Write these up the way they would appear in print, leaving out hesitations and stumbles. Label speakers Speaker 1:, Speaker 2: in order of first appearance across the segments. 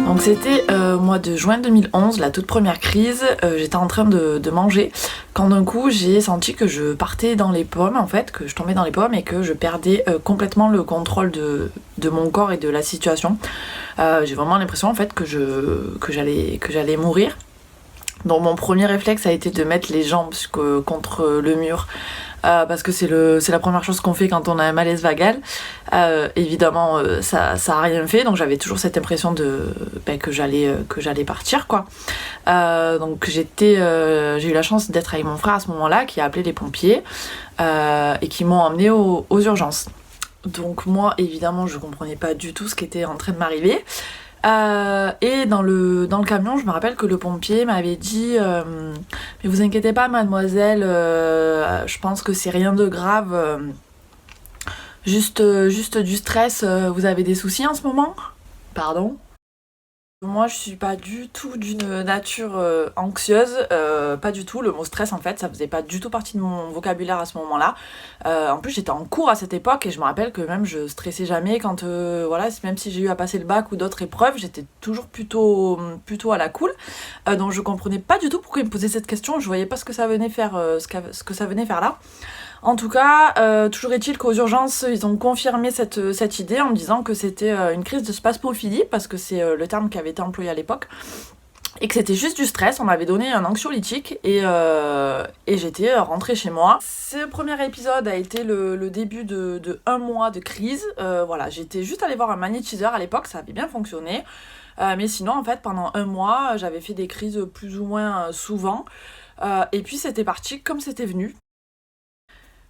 Speaker 1: Donc c'était au mois de juin 2011, la toute première crise. J'étais en train de manger quand d'un coup j'ai senti que je partais dans les pommes en fait, que je tombais dans les pommes et que je perdais complètement le contrôle de mon corps et de la situation. J'ai vraiment l'impression en fait que j'allais mourir. Donc mon premier réflexe a été de mettre les jambes contre le mur. Parce que c'est la première chose qu'on fait quand on a un malaise vagal. Évidemment, ça a rien fait, donc j'avais toujours cette impression que j'allais partir, quoi. Donc j'ai eu la chance d'être avec mon frère à ce moment-là, qui a appelé les pompiers et qui m'ont emmenée aux urgences. Donc moi, évidemment, je comprenais pas du tout ce qui était en train de m'arriver. Et dans le camion, je me rappelle que le pompier m'avait dit mais vous inquiétez pas mademoiselle, je pense que c'est rien de grave, juste du stress, vous avez des soucis en ce moment? Pardon? Moi je suis pas du tout d'une nature anxieuse, pas du tout. Le mot stress en fait ça faisait pas du tout partie de mon vocabulaire à ce moment-là. En plus j'étais en cours à cette époque et je me rappelle que même je stressais jamais quand même si j'ai eu à passer le bac ou d'autres épreuves, j'étais toujours plutôt à la cool. Donc je comprenais pas du tout pourquoi il me posait cette question, je voyais pas ce que ça venait faire, ce que ça venait faire là. En tout cas, toujours est-il qu'aux urgences, ils ont confirmé cette idée en me disant que c'était une crise de spasmophilie, parce que c'est le terme qui avait été employé à l'époque, et que c'était juste du stress. On m'avait donné un anxiolytique et j'étais rentrée chez moi. Ce premier épisode a été le début de un mois de crise. Voilà, j'étais juste allée voir un magnétiseur à l'époque, ça avait bien fonctionné. Mais sinon, en fait, pendant un mois, j'avais fait des crises plus ou moins souvent. Et puis c'était parti comme c'était venu.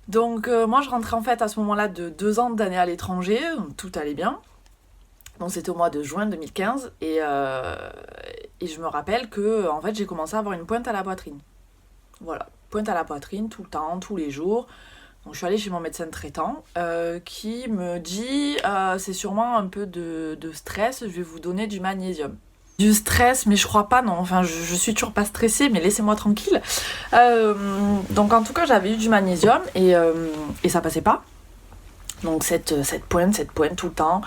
Speaker 1: Donc moi je rentrais en fait à ce moment-là de 2 ans d'année à l'étranger, donc tout allait bien. Donc c'était au mois de juin 2015 et je me rappelle que en fait j'ai commencé à avoir une pointe à la poitrine. Voilà, pointe à la poitrine tout le temps, tous les jours. Donc je suis allée chez mon médecin traitant qui me dit c'est sûrement un peu de stress, je vais vous donner du magnésium. Du stress, mais je crois pas, non. Enfin, je suis toujours pas stressée, mais laissez-moi tranquille. Donc, en tout cas, j'avais eu du magnésium et ça passait pas. Donc, cette pointe tout le temps.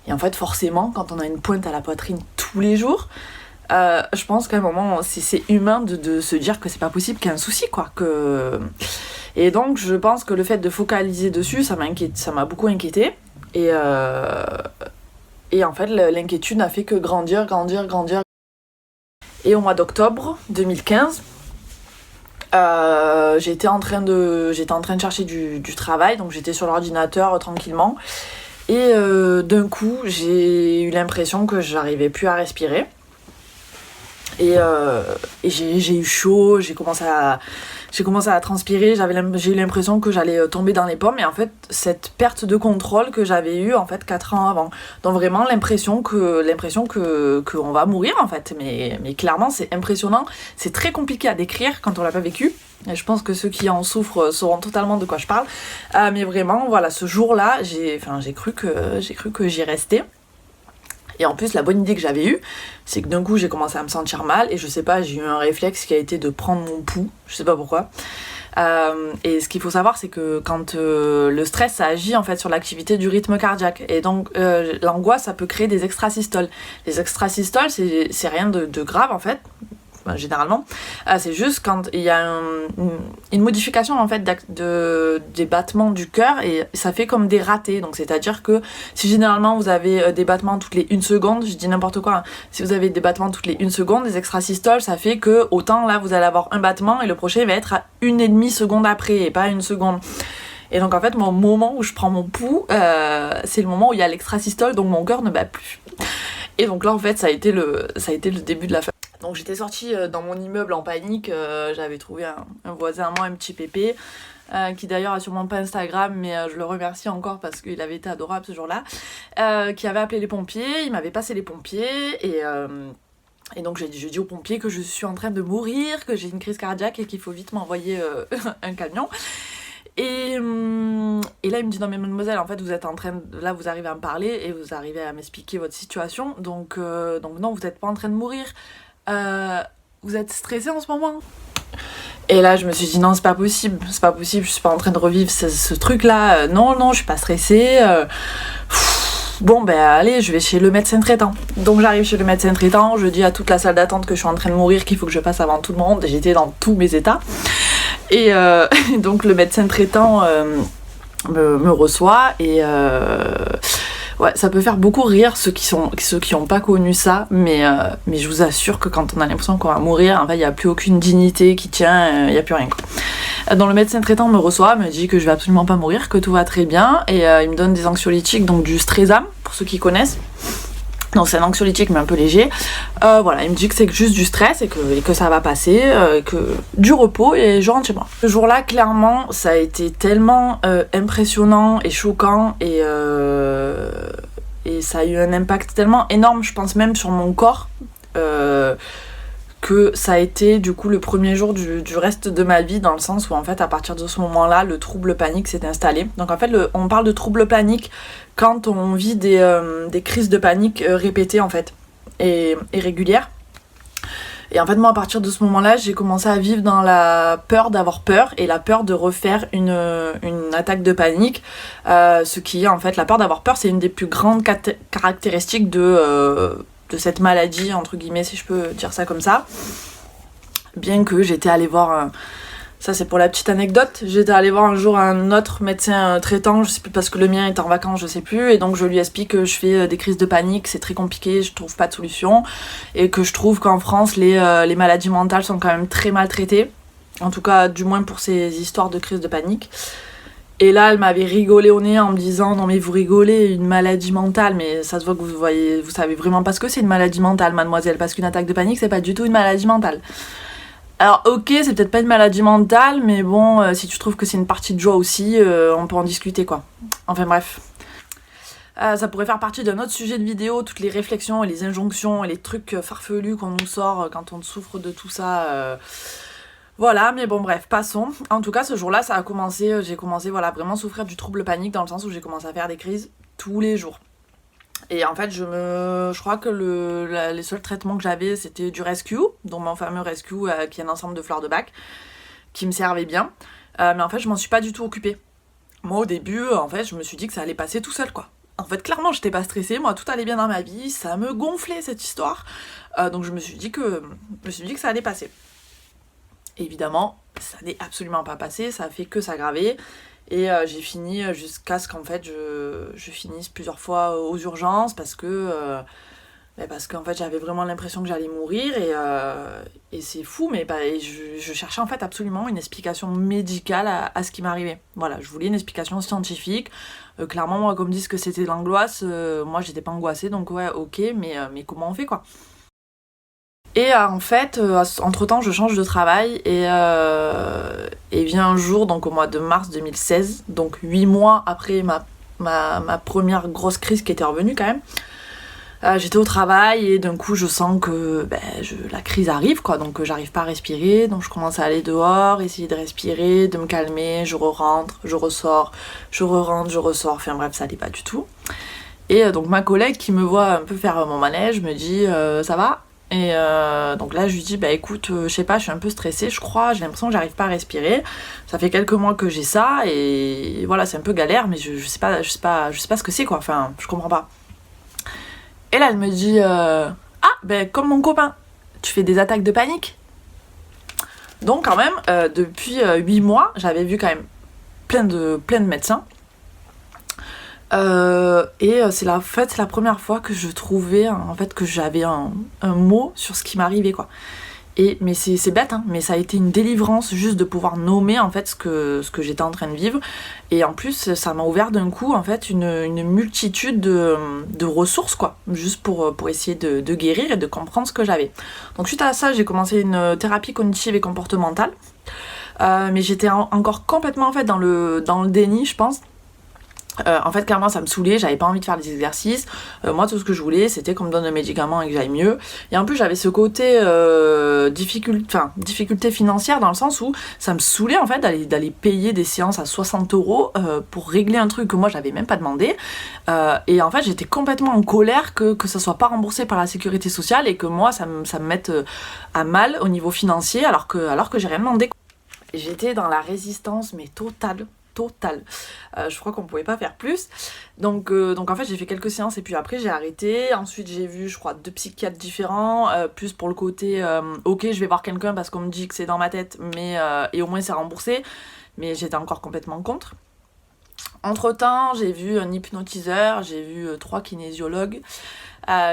Speaker 1: Et en fait, forcément, quand on a une pointe à la poitrine tous les jours, je pense qu'à un moment, c'est humain de se dire que c'est pas possible qu'il y ait un souci, quoi. Et donc, je pense que le fait de focaliser dessus, ça m'a beaucoup inquiétée. Et en fait, l'inquiétude n'a fait que grandir. Et au mois d'octobre 2015, j'étais en train de chercher du travail, donc j'étais sur l'ordinateur tranquillement. Et d'un coup, j'ai eu l'impression que j'arrivais plus à respirer. Et j'ai eu chaud, j'ai commencé à transpirer, j'ai eu l'impression que j'allais tomber dans les pommes, et en fait cette perte de contrôle que j'avais eue en fait 4 ans avant. Donc vraiment l'impression que on va mourir en fait, mais clairement c'est impressionnant, c'est très compliqué à décrire quand on l'a pas vécu. Et je pense que ceux qui en souffrent sauront totalement de quoi je parle. Mais vraiment voilà, ce jour-là, j'ai cru que j'y restais. Et en plus, la bonne idée que j'avais eue, c'est que d'un coup, j'ai commencé à me sentir mal. Et je sais pas, j'ai eu un réflexe qui a été de prendre mon pouls. Je sais pas pourquoi. Et ce qu'il faut savoir, c'est que quand le stress, ça agit en fait sur l'activité du rythme cardiaque. Et donc, l'angoisse, ça peut créer des extrasystoles. Les extrasystoles, c'est rien de grave en fait. Généralement, c'est juste quand il y a une modification en fait des battements du cœur, et ça fait comme des ratés. Donc c'est à dire que si généralement vous avez des battements toutes les 1 seconde, je dis n'importe quoi, hein, si vous avez des battements toutes les 1 seconde, des extrasystoles, ça fait que autant là vous allez avoir un battement et le prochain va être à 1,5 seconde après et pas 1 seconde. Et donc en fait mon moment où je prends mon pouls, c'est le moment où il y a l'extrasystole, donc mon cœur ne bat plus. Et donc là en fait ça a été le début de la fin. Donc j'étais sortie dans mon immeuble en panique, j'avais trouvé un voisin à moi, un petit pépé, qui d'ailleurs a sûrement pas Instagram, mais je le remercie encore parce qu'il avait été adorable ce jour-là, qui avait appelé les pompiers, il m'avait passé les pompiers, et donc j'ai dit aux pompiers que je suis en train de mourir, que j'ai une crise cardiaque et qu'il faut vite m'envoyer un camion. Et là il me dit non mais mademoiselle, en fait vous êtes en train là vous arrivez à me parler et vous arrivez à m'expliquer votre situation, donc non, vous n'êtes pas en train de mourir. Vous êtes stressée en ce moment? Et là je me suis dit non, c'est pas possible, je suis pas en train de revivre ce truc là, non je suis pas stressée, bon ben allez, je vais chez le médecin traitant. Donc j'arrive chez le médecin traitant, je dis à toute la salle d'attente que je suis en train de mourir, qu'il faut que je passe avant tout le monde. J'étais dans tous mes états. Et donc le médecin traitant me reçoit et ouais, ça peut faire beaucoup rire ceux qui ont pas connu ça, mais je vous assure que quand on a l'impression qu'on va mourir, en fait, il n'y a plus aucune dignité qui tient, il n'y a plus rien, quoi. Donc le médecin traitant me reçoit, me dit que je vais absolument pas mourir, que tout va très bien, et il me donne des anxiolytiques, donc du Stresam, pour ceux qui connaissent. Donc c'est un anxiolytique mais un peu léger. Voilà, il me dit que c'est juste du stress et que ça va passer, que du repos et je rentre chez moi. Ce jour-là, clairement, ça a été tellement impressionnant et choquant et ça a eu un impact tellement énorme, je pense même sur mon corps, que ça a été du coup le premier jour du reste de ma vie, dans le sens où en fait à partir de ce moment-là le trouble panique s'est installé. Donc en fait on parle de trouble panique quand on vit des crises de panique répétées en fait et régulières. Et en fait moi à partir de ce moment-là j'ai commencé à vivre dans la peur d'avoir peur et la peur de refaire une attaque de panique, ce qui est en fait la peur d'avoir peur, c'est une des plus grandes caractéristiques de cette maladie, entre guillemets, si je peux dire ça comme ça. Bien que j'étais allée voir, ça c'est pour la petite anecdote, j'étais allée voir un jour un autre médecin traitant, je sais plus, parce que le mien était en vacances, je sais plus, et donc je lui explique que je fais des crises de panique, c'est très compliqué, je trouve pas de solution, et que je trouve qu'en France, les maladies mentales sont quand même très mal traitées, en tout cas, du moins pour ces histoires de crises de panique. Et là, elle m'avait rigolé au nez en me disant « Non mais vous rigolez, une maladie mentale, mais ça se voit que vous savez vraiment pas ce que c'est une maladie mentale, mademoiselle, parce qu'une attaque de panique, c'est pas du tout une maladie mentale. » Alors ok, c'est peut-être pas une maladie mentale, mais bon, si tu trouves que c'est une partie de joie aussi, on peut en discuter, quoi. Enfin bref. Ça pourrait faire partie d'un autre sujet de vidéo, toutes les réflexions et les injonctions et les trucs farfelus qu'on nous sort quand on souffre de tout ça. Voilà, mais bon bref, passons. En tout cas, ce jour-là, ça a commencé, j'ai commencé voilà, vraiment souffrir du trouble panique, dans le sens où j'ai commencé à faire des crises tous les jours. Et en fait, je crois que les seuls traitements que j'avais, c'était du Rescue, donc mon fameux Rescue, qui est un ensemble de fleurs de bac, qui me servait bien. Mais en fait, je m'en suis pas du tout occupée. Moi, au début, en fait, je me suis dit que ça allait passer tout seul, quoi. En fait, clairement, j'étais pas stressée, moi, tout allait bien dans ma vie, ça me gonflait, cette histoire. Donc je me suis dit que ça allait passer. Évidemment, ça n'est absolument pas passé, ça a fait que s'aggraver. Et j'ai fini jusqu'à ce qu'en fait je finisse plusieurs fois aux urgences parce qu'en fait j'avais vraiment l'impression que j'allais mourir et c'est fou, mais je cherchais en fait absolument une explication médicale à ce qui m'arrivait. Voilà, je voulais une explication scientifique. Clairement, moi, comme disent que c'était de l'angoisse, moi j'étais pas angoissée, donc ouais, ok, mais comment on fait, quoi? Et en fait, entre-temps, je change de travail et vient un jour, donc au mois de mars 2016, donc 8 mois après ma première grosse crise qui était revenue quand même. J'étais au travail et d'un coup, je sens que la crise arrive, quoi, donc j'arrive pas à respirer, donc je commence à aller dehors, essayer de respirer, de me calmer, je re-rentre, je ressors, je re-rentre, je ressors, enfin bref, ça allait pas du tout. Et donc ma collègue qui me voit un peu faire mon manège me dit ça va ? Et donc là je lui dis écoute, je sais pas, je suis un peu stressée, je crois, j'ai l'impression que j'arrive pas à respirer, ça fait quelques mois que j'ai ça et voilà, c'est un peu galère, mais je sais pas ce que c'est, quoi, enfin je comprends pas. Et là elle me dit comme mon copain, tu fais des attaques de panique. Donc quand même depuis 8 mois j'avais vu quand même plein de médecins. C'est la première fois que je trouvais en fait que j'avais un mot sur ce qui m'arrivait, quoi. Mais c'est bête, hein, mais ça a été une délivrance juste de pouvoir nommer en fait ce que j'étais en train de vivre. Et en plus ça m'a ouvert d'un coup en fait une multitude de ressources, quoi, juste pour essayer de guérir et de comprendre ce que j'avais. Donc suite à ça j'ai commencé une thérapie cognitive et comportementale, mais j'étais encore complètement en fait dans le déni, je pense. En fait clairement ça me saoulait, j'avais pas envie de faire des exercices, moi tout ce que je voulais c'était qu'on me donne un médicament et que j'aille mieux, et en plus j'avais ce côté difficulté financière, dans le sens où ça me saoulait en fait d'aller payer des séances à 60 € pour régler un truc que moi j'avais même pas demandé, et en fait j'étais complètement en colère que ça soit pas remboursé par la sécurité sociale et que moi ça me mette à mal au niveau financier alors que j'ai rien demandé. J'étais dans la résistance mais totale. totale. Je crois qu'on pouvait pas faire plus. Donc en fait j'ai fait quelques séances et puis après j'ai arrêté. Ensuite j'ai vu je crois 2 psychiatres différents, plus pour le côté ok je vais voir quelqu'un parce qu'on me dit que c'est dans ma tête mais et au moins c'est remboursé. Mais j'étais encore complètement contre. Entre temps j'ai vu un hypnotiseur, j'ai vu 3 kinésiologues,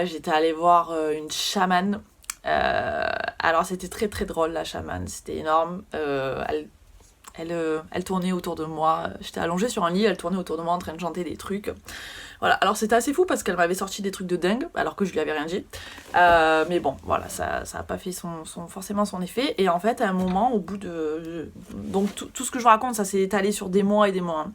Speaker 1: j'étais allée voir une chamane. Alors c'était très très drôle la chamane, c'était énorme. Elle tournait autour de moi, j'étais allongée sur un lit, elle tournait autour de moi en train de chanter des trucs. Voilà, alors c'était assez fou parce qu'elle m'avait sorti des trucs de dingue alors que je lui avais rien dit. Mais bon, voilà, ça a pas fait forcément son effet. Et en fait, à un moment, au bout de... Donc tout ce que je vous raconte, ça s'est étalé sur des mois et des mois. Hein.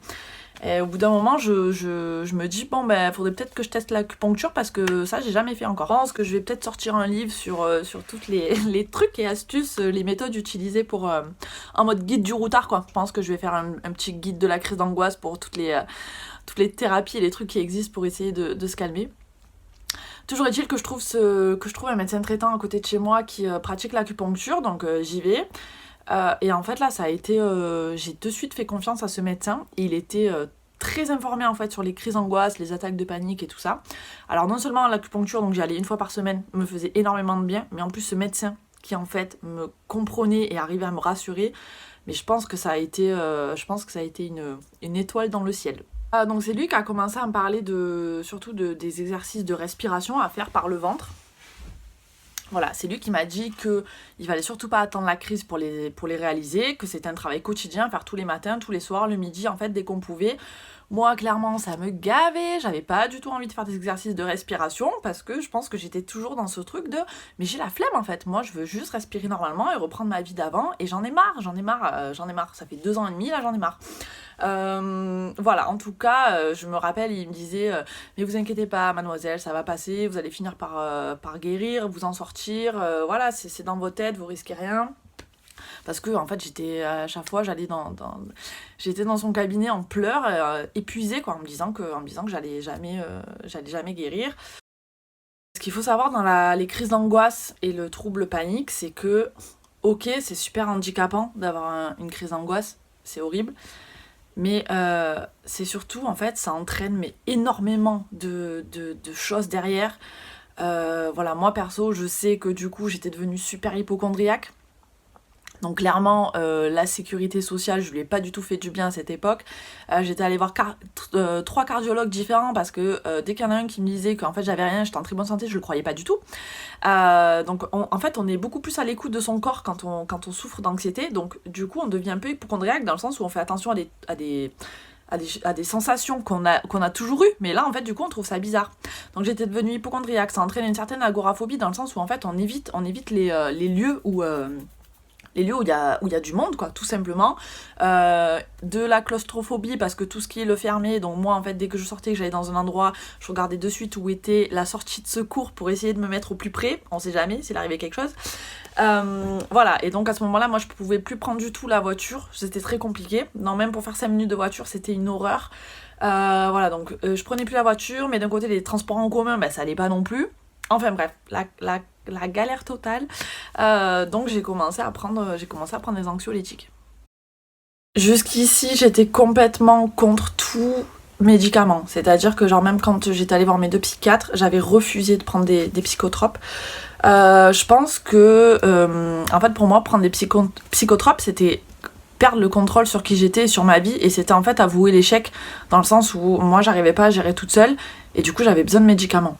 Speaker 1: Et au bout d'un moment, je me dis, bon, ben, faudrait peut-être que je teste l'acupuncture parce que ça, j'ai jamais fait encore. Je pense que je vais peut-être sortir un livre sur toutes les trucs et astuces, les méthodes utilisées pour en mode guide du routard, quoi. Je pense que je vais faire un petit guide de la crise d'angoisse pour toutes les thérapies et les trucs qui existent pour essayer de se calmer. Toujours est-il que je trouve un médecin traitant à côté de chez moi qui pratique l'acupuncture, donc j'y vais. Et en fait là ça a été j'ai de suite fait confiance à ce médecin. Il était très informé en fait sur les crises d'angoisse, les attaques de panique et tout ça. Alors non seulement l'acupuncture, donc j'y allais 1 fois par semaine, me faisait énormément de bien, mais en plus ce médecin qui en fait me comprenait et arrivait à me rassurer, mais je pense que ça a été une étoile dans le ciel. Donc c'est lui qui a commencé à me parler surtout des exercices de respiration à faire par le ventre. Voilà, c'est lui qui m'a dit qu'il fallait surtout pas attendre la crise pour les réaliser, que c'était un travail quotidien, faire tous les matins, tous les soirs, le midi, en fait, dès qu'on pouvait. Moi, clairement, ça me gavait, j'avais pas du tout envie de faire des exercices de respiration, parce que je pense que j'étais toujours dans ce truc de « mais j'ai la flemme, en fait, moi, je veux juste respirer normalement et reprendre ma vie d'avant, et j'en ai marre, ça fait 2 ans et demi, là, j'en ai marre. » Voilà, en tout cas, je me rappelle, il me disait mais vous inquiétez pas mademoiselle, ça va passer, vous allez finir par guérir, vous en sortir, voilà, c'est dans vos têtes, vous risquez rien. Parce que en fait j'étais à chaque fois j'étais dans son cabinet en pleurs, épuisée quoi, en me disant que j'allais jamais guérir. Ce qu'il faut savoir dans les crises d'angoisse et le trouble panique, c'est que ok, c'est super handicapant d'avoir une crise d'angoisse, c'est horrible. Mais c'est surtout, en fait, ça entraîne énormément de choses derrière. Voilà, moi perso, je sais que du coup, j'étais devenue super hypocondriaque. Donc clairement, la sécurité sociale, je lui ai pas du tout fait du bien à cette époque. J'étais allée voir 3 cardiologues différents parce que dès qu'il y en a un qui me disait qu'en fait j'avais rien, j'étais en très bonne santé, je le croyais pas du tout. Donc en fait, on est beaucoup plus à l'écoute de son corps quand on souffre d'anxiété. Donc du coup, on devient un peu hypocondriaque dans le sens où on fait attention à des sensations qu'on a toujours eues, mais là en fait du coup on trouve ça bizarre. Donc j'étais devenue hypocondriaque, ça entraîne une certaine agoraphobie dans le sens où en fait on évite les lieux où il y a du monde, quoi, tout simplement. De la claustrophobie, parce que tout ce qui est le fermé, donc moi, en fait, dès que je sortais, que j'allais dans un endroit, je regardais de suite où était la sortie de secours pour essayer de me mettre au plus près. On sait jamais s'il arrivait quelque chose. Voilà, et donc à ce moment-là, moi, je pouvais plus prendre du tout la voiture. C'était très compliqué. Non, même pour faire 5 minutes de voiture, c'était une horreur. Voilà, donc je prenais plus la voiture, mais d'un côté, les transports en commun, ça allait pas non plus. Enfin bref, la galère totale. Donc j'ai commencé à prendre des anxiolytiques. Jusqu'ici, j'étais complètement contre tout médicament. C'est-à-dire que genre même quand j'étais allée voir mes 2 psychiatres, j'avais refusé de prendre des psychotropes. Je pense que en fait pour moi prendre des psychotropes c'était perdre le contrôle sur qui j'étais et sur ma vie, et c'était en fait avouer l'échec dans le sens où moi j'arrivais pas à gérer toute seule et du coup j'avais besoin de médicaments.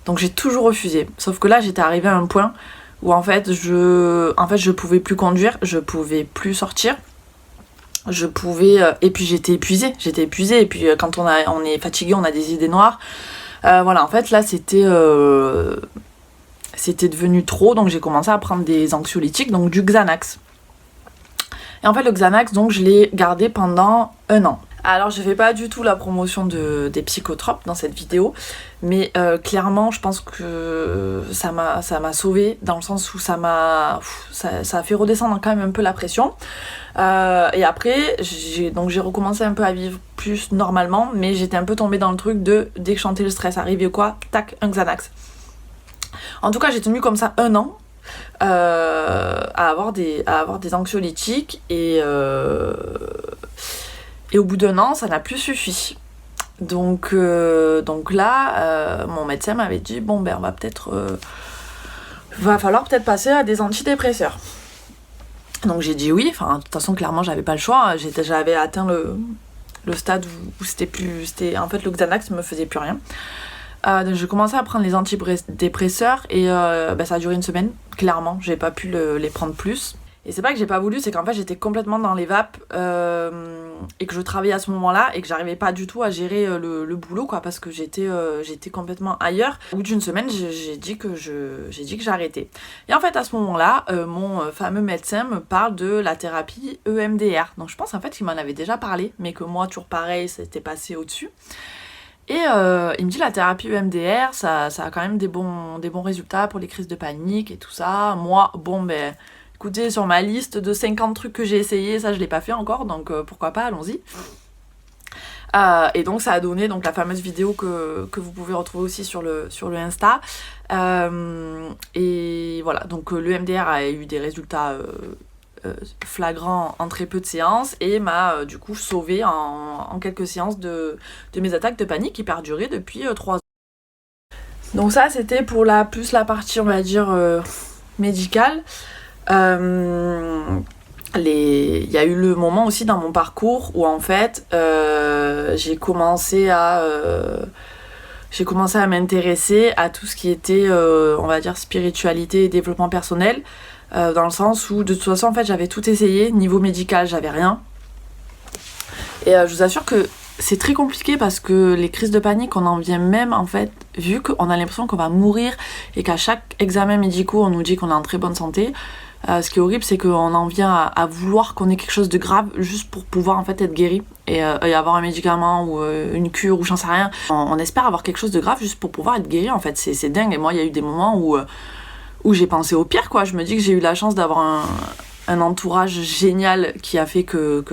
Speaker 1: Donc j'ai toujours refusé. Sauf que là, j'étais arrivée à un point où en fait, je pouvais plus conduire, je pouvais plus sortir. Et puis j'étais épuisée. Et puis quand on est fatigué, on a des idées noires. Voilà, en fait, là, c'était devenu trop. Donc j'ai commencé à prendre des anxiolytiques, donc du Xanax. Et en fait, le Xanax, donc je l'ai gardé pendant 1 an. Alors je fais pas du tout la promotion des psychotropes dans cette vidéo, mais clairement je pense que ça m'a sauvée dans le sens où ça a fait redescendre quand même un peu la pression. Et après j'ai recommencé un peu à vivre plus normalement, mais j'étais un peu tombée dans le truc de dès que je sentais le stress arriver quoi, tac, un Xanax. En tout cas j'ai tenu comme ça 1 an. À avoir des anxiolytiques Et au bout d'un an, ça n'a plus suffi. Donc là, mon médecin m'avait dit bon ben on va peut-être va falloir peut-être passer à des antidépresseurs. Donc j'ai dit oui, enfin de toute façon clairement j'avais pas le choix, j'avais atteint le stade où c'était en fait le Xanax me faisait plus rien. Donc j'ai commencé à prendre les antidépresseurs et ça a duré une semaine, clairement, j'ai pas pu les prendre plus. Et c'est pas que j'ai pas voulu, c'est qu'en fait j'étais complètement dans les vapes et que je travaillais à ce moment-là et que j'arrivais pas du tout à gérer le boulot quoi, parce que j'étais complètement ailleurs. Au bout d'une semaine j'ai dit que j'arrêtais. Et en fait à ce moment-là, mon fameux médecin me parle de la thérapie EMDR. Donc je pense en fait qu'il m'en avait déjà parlé, mais que moi toujours pareil, c'était passé au-dessus. Et il me dit la thérapie EMDR, ça a quand même des bons résultats pour les crises de panique et tout ça. Moi, écoutez, sur ma liste de 50 trucs que j'ai essayé, ça je l'ai pas fait encore, donc pourquoi pas, allons-y. Et donc ça a donné donc, la fameuse vidéo que vous pouvez retrouver aussi sur le Insta. Et voilà, donc le MDR a eu des résultats flagrants en très peu de séances et m'a du coup sauvée en quelques séances de mes attaques de panique qui perduraient depuis 3 ans. Donc ça c'était pour la partie on va dire médicale. Il y a eu le moment aussi dans mon parcours où en fait j'ai commencé à m'intéresser à tout ce qui était on va dire spiritualité et développement personnel, dans le sens où de toute façon en fait j'avais tout essayé, niveau médical j'avais rien et je vous assure que c'est très compliqué parce que les crises de panique on en vient même en fait, vu qu'on a l'impression qu'on va mourir et qu'à chaque examen médical on nous dit qu'on est en très bonne santé. Ce qui est horrible, c'est qu'on en vient à vouloir qu'on ait quelque chose de grave juste pour pouvoir en fait être guéri et avoir un médicament ou une cure ou j'en sais rien. On espère avoir quelque chose de grave juste pour pouvoir être guéri en fait, c'est dingue. Et moi il y a eu des moments où j'ai pensé au pire quoi. Je me dis que j'ai eu la chance d'avoir un entourage génial qui a fait que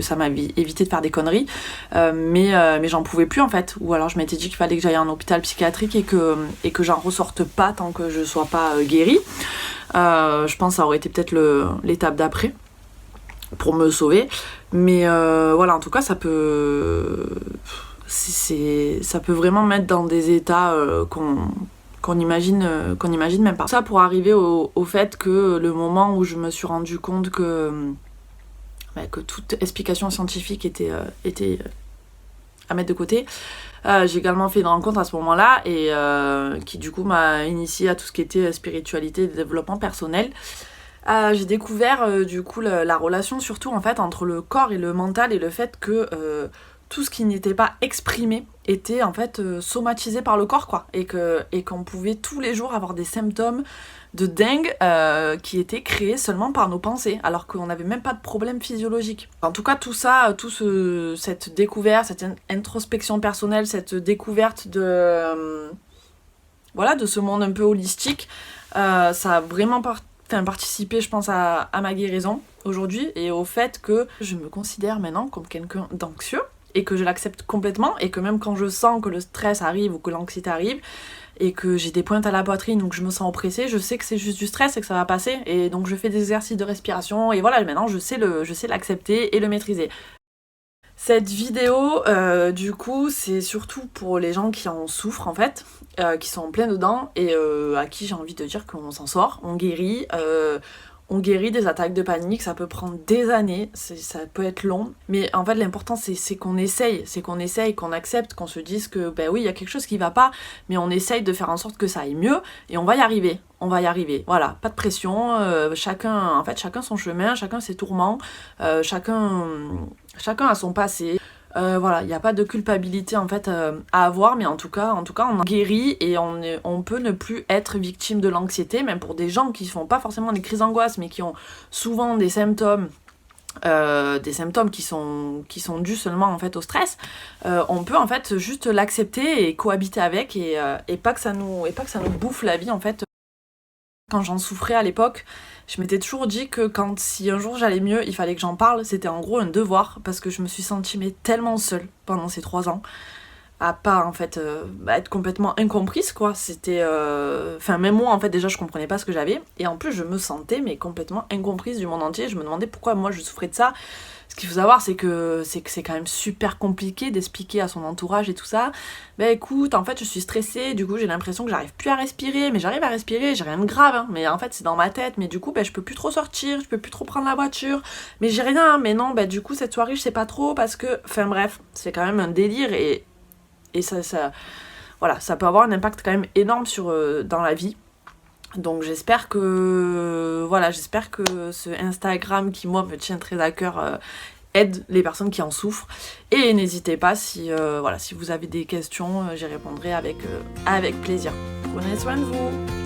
Speaker 1: ça m'a évité de faire des conneries, mais j'en pouvais plus en fait. Ou alors je m'étais dit qu'il fallait que j'aille en hôpital psychiatrique et que j'en ressorte pas tant que je sois pas guérie. Je pense que ça aurait été peut-être l'étape d'après pour me sauver, mais voilà, en tout cas ça peut vraiment mettre dans des états qu'on imagine même pas. Ça pour arriver au fait que le moment où je me suis rendu compte que toute explication scientifique était à mettre de côté. J'ai également fait une rencontre à ce moment-là et qui du coup m'a initiée à tout ce qui était spiritualité et développement personnel. J'ai découvert du coup la relation surtout en fait entre le corps et le mental et le fait que tout ce qui n'était pas exprimé était en fait somatisé par le corps quoi, et qu'on pouvait tous les jours avoir des symptômes de dingue qui étaient créés seulement par nos pensées alors qu'on n'avait même pas de problème physiologique. En tout cas tout ça, cette découverte, cette introspection personnelle, cette découverte de ce monde un peu holistique, ça a vraiment participé je pense à ma guérison aujourd'hui et au fait que je me considère maintenant comme quelqu'un d'anxieux et que je l'accepte complètement et que même quand je sens que le stress arrive ou que l'anxiété arrive et que j'ai des pointes à la poitrine ou que je me sens oppressée, je sais que c'est juste du stress et que ça va passer et donc je fais des exercices de respiration et voilà, maintenant je sais l'accepter et le maîtriser. Cette vidéo, du coup, c'est surtout pour les gens qui en souffrent en fait, qui sont en plein dedans et à qui j'ai envie de dire qu'on s'en sort, on guérit des attaques de panique, ça peut prendre des années, ça peut être long, mais en fait l'important c'est qu'on essaye, qu'on accepte, qu'on se dise que oui il y a quelque chose qui va pas, mais on essaye de faire en sorte que ça aille mieux et on va y arriver, voilà, pas de pression, chacun son chemin, chacun ses tourments, chacun a son passé. Voilà, il n'y a pas de culpabilité en fait à avoir, mais en tout cas on en guérit et on peut ne plus être victime de l'anxiété, même pour des gens qui font pas forcément des crises d'angoisse, mais qui ont souvent des symptômes qui sont dus seulement en fait au stress. On peut en fait juste l'accepter et cohabiter avec et pas que ça nous bouffe la vie en fait. Quand j'en souffrais à l'époque, je m'étais toujours dit que si un jour j'allais mieux, il fallait que j'en parle. C'était en gros un devoir parce que je me suis sentie tellement seule pendant ces 3 ans. à pas en fait être complètement incomprise quoi. C'était enfin même moi en fait déjà je comprenais pas ce que j'avais et en plus je me sentais mais complètement incomprise du monde entier. Je me demandais pourquoi moi je souffrais de ça. Ce qu'il faut savoir c'est que c'est quand même super compliqué d'expliquer à son entourage et tout ça. Ben écoute, en fait je suis stressée, du coup j'ai l'impression que j'arrive plus à respirer, mais j'arrive à respirer, j'ai rien de grave hein, mais en fait c'est dans ma tête, mais du coup ben je peux plus trop sortir, je peux plus trop prendre la voiture, mais j'ai rien, mais non ben du coup cette soirée je sais pas trop parce que, enfin bref, c'est quand même un délire et voilà, ça peut avoir un impact quand même énorme dans la vie. Donc j'espère que ce Instagram qui moi me tient très à cœur aide les personnes qui en souffrent. Et n'hésitez pas si si vous avez des questions, j'y répondrai avec plaisir. Prenez soin de vous.